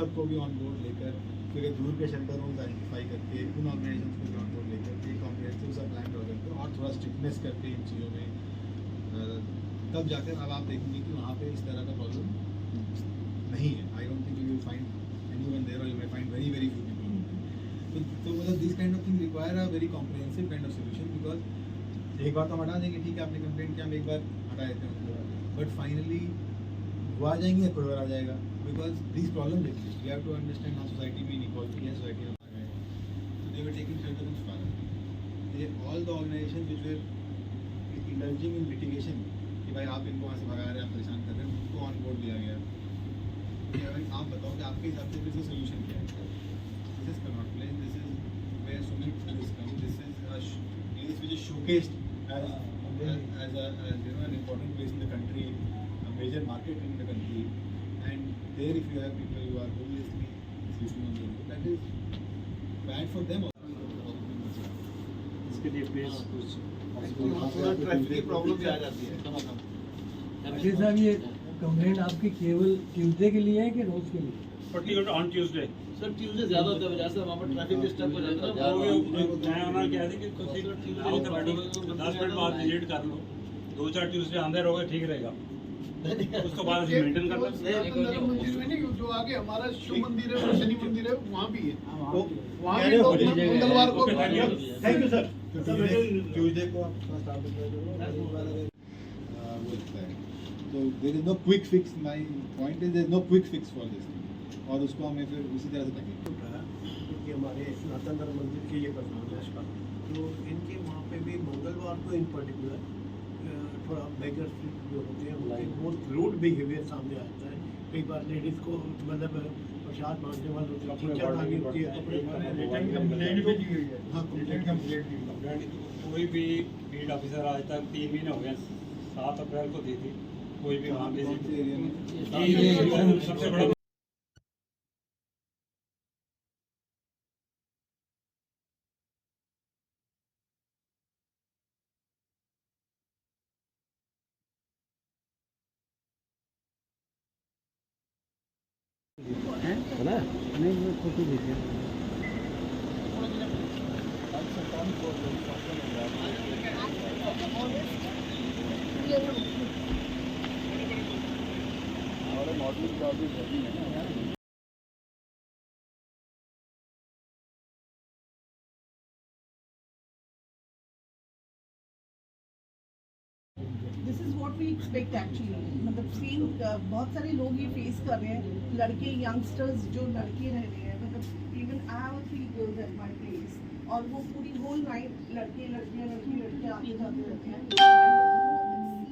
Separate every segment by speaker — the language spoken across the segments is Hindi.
Speaker 1: सबको भी ऑन बोर्ड लेकर, फिर दूर के शेल्टर होम्स आइडेंटिफाई करके उन ऑर्गेनाइजेशन को भी ऑन बोर्ड लेकर एक कॉम्प्रिहेंसिव सा प्लान ड्रा करके और थोड़ा स्ट्रिक्टनेस करके इन चीज़ों में तब जाकर अब आप देखेंगे कि वहाँ पे इस तरह का प्रॉब्लम नहीं है. I don't think you will find anyone there or you may find very very few people. तो मतलब this kind of thing require a very comprehensive kind of solution. Because एक बार तो हम हटा देंगे, ठीक है आपने कंप्लेंट किया, हम एक बार हटा देते हैं उनको, बट फाइनली वो आ जाएंगे या कोई और आ जाएगा. Because this problem exist. We have to understand how society में इनइक्वालिटी है, सोसाइटी में आ गए. So they were taking certain further. They all the organizations which were indulging in litigation कि भाई आप इनको वहाँ से भगा रहे हैं, आप परेशान कर रहे हैं, उनको ऑन बोर्ड लिया गया. आप बताओ कि आपके हिसाब से इसका सोल्यूशन क्या है. This is cannot play. This is where so many people come. This is a place which is showcased as you know an important place in the country, a major market in the country, and there if you have people who are obviously sleeping on the road, that is bad for them.
Speaker 2: इसके लिए प्लीज कुछ
Speaker 1: ट्रैफिक की प्रॉब्लम भी आ जाती है.
Speaker 3: अखिल साहब, ये कंप्लेंट आपकी केवल ट्यूसडे के लिए है कि रोज के लिए?
Speaker 2: Particular on Tuesday.
Speaker 4: Sir Tuesday ज्यादा होता है, वजह से वहाँ पर ट्रैफिक डिस्टर्ब हो जाता है ना.
Speaker 2: मैं उन्होंने कहा था कि कुछ 10 मिनट बाद विजिट कर लो, 2-4 ट्यूसडे आंदे रहोगे ठीक रहेगा. उसके बाद मेंटेन करना.
Speaker 5: मंदिर में नहीं, जो आगे हमारा शिव मंदिर है, शनि मंदिर है, वहाँ भी है. वहाँ भी लोग मंगलवार को.
Speaker 1: Thank you sir. ट्यूसडे को आप स्टार्ट करें. तो there is no quick fix. My point is there is no quick fix for this, और उसको हमें फिर उसी तरह से तकलीफ
Speaker 6: उठाया क्योंकि हमारे सनातन धर्म मंदिर के ये परफॉर्मेंस का, तो इनके वहाँ पे भी मंगलवार को इन पर्टिकुलर थोड़ा बेगर जो होते हैं उनके बहुत रूड बिहेवियर सामने आता है. कई बार लेडीज़ को मतलब प्रसाद मांगने वाले होते हैं, खींचातानी होती है, कपड़े
Speaker 2: कोई भी फील्ड ऑफिसर आज तक 3 महीने हो गए, 7 अप्रैल को दी थी, कोई भी वहाँ विजिट
Speaker 1: एरिया में
Speaker 2: सबसे बड़ा
Speaker 3: है ना? नहीं, वो फोटो देखिए.
Speaker 7: This is what we expect actually. मतलब सेम बहुत सारे लोग ये फेस कर रहे हैं, लड़के यंगस्टर्स जो लड़के रह रहे हैं. मतलब even I have 3 girls at my place, और वो पूरी होल नाइट लड़के लड़कियां आते जाते रहते हैं.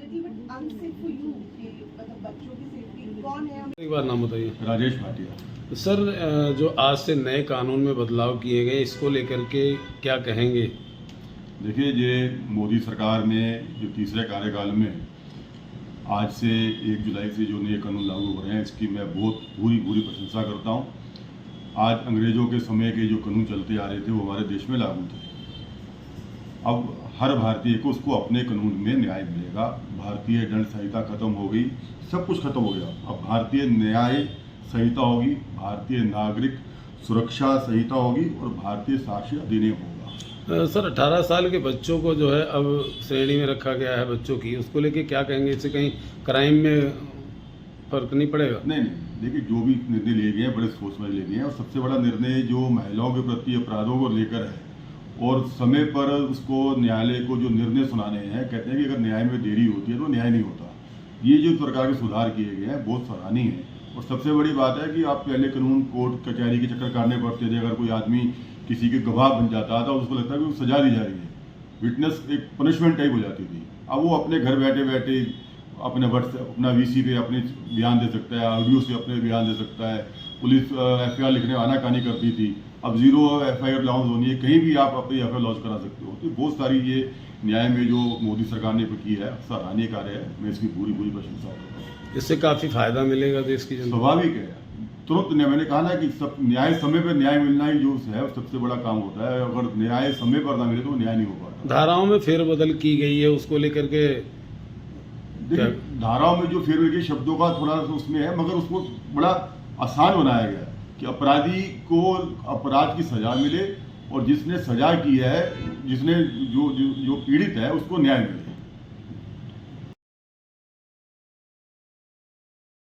Speaker 7: Little bit unsafe for you कि मतलब बच्चों की सेफ्टी. कौन है?
Speaker 8: एक बार नाम बताइए.
Speaker 9: राजेश भाटिया.
Speaker 8: सर, जो आज से नए कानून में बदलाव किए गए, इसको लेकर के क्या कहेंगे?
Speaker 9: देखिए, ये मोदी सरकार ने जो तीसरे कार्यकाल में आज से 1 जुलाई से जो नए कानून लागू हो रहे हैं, इसकी मैं बहुत पूरी प्रशंसा करता हूँ. आज अंग्रेज़ों के समय के जो कानून चलते आ रहे थे वो हमारे देश में लागू थे. अब हर भारतीय को उसको अपने कानून में न्याय मिलेगा. भारतीय दंड संहिता खत्म हो गई, सब कुछ खत्म हो गया. अब भारतीय न्याय संहिता होगी, भारतीय नागरिक सुरक्षा संहिता होगी और भारतीय साक्ष्य अधिनियम होगा.
Speaker 8: सर, 18 साल के बच्चों को जो है अब श्रेणी में रखा गया है बच्चों की, उसको लेके क्या कहेंगे? इससे कहीं क्राइम में फर्क नहीं पड़ेगा?
Speaker 9: नहीं, देखिए, जो भी निर्णय लिए गए हैं बड़े सोच समझ लिए गए हैं. और सबसे बड़ा निर्णय जो महिलाओं के प्रति अपराधों को लेकर है, और समय पर उसको न्यायालय को जो निर्णय सुनाने हैं, कहते हैं कि अगर न्याय में देरी होती है तो न्याय नहीं होता. ये जो प्रकार के सुधार किए गए हैं बहुत सराहनीय है. और सबसे बड़ी बात है कि आप पहले कानून कोर्ट कचहरी के चक्कर काटने पड़ते थे. अगर कोई आदमी किसी के गवाह बन जाता था, उसको लगता है कि सजा दी जा रही है, विटनेस एक पनिशमेंट टाइप हो जाती थी. अब वो अपने घर बैठे बैठे अपने अपना VC पे अपने बयान दे सकता है, ऑडियो से अपने बयान दे सकता है. पुलिस FIR लिखने में आनाकानी करती थी, अब 0 FIR लॉन्च होनी है, कहीं भी आप अपनी FIR लॉन्च करा सकते हो. तो बहुत सारी ये न्याय में जो मोदी सरकार ने की है, सराहनीय कार्य है. मैं इसकी पूरी प्रशंसा करता हूँ.
Speaker 8: इससे काफ़ी फायदा मिलेगा देश की जनता.
Speaker 9: स्वाभाविक है. तुरंत मैंने कहा ना कि सब न्याय समय पर न्याय मिलना ही जो है सबसे बड़ा काम होता है. अगर न्याय समय पर ना मिले तो न्याय नहीं हो पाता.
Speaker 8: धाराओं में फेरबदल की गई है, उसको लेकर के
Speaker 9: धाराओं में जो फेरबदल के शब्दों का थोड़ा उसमें है, मगर उसको बड़ा आसान बनाया गया है. कि अपराधी को अपराध की सजा मिले और जिसने सजा की है, जिसने जो जो, जो पीड़ित है उसको न्याय मिले।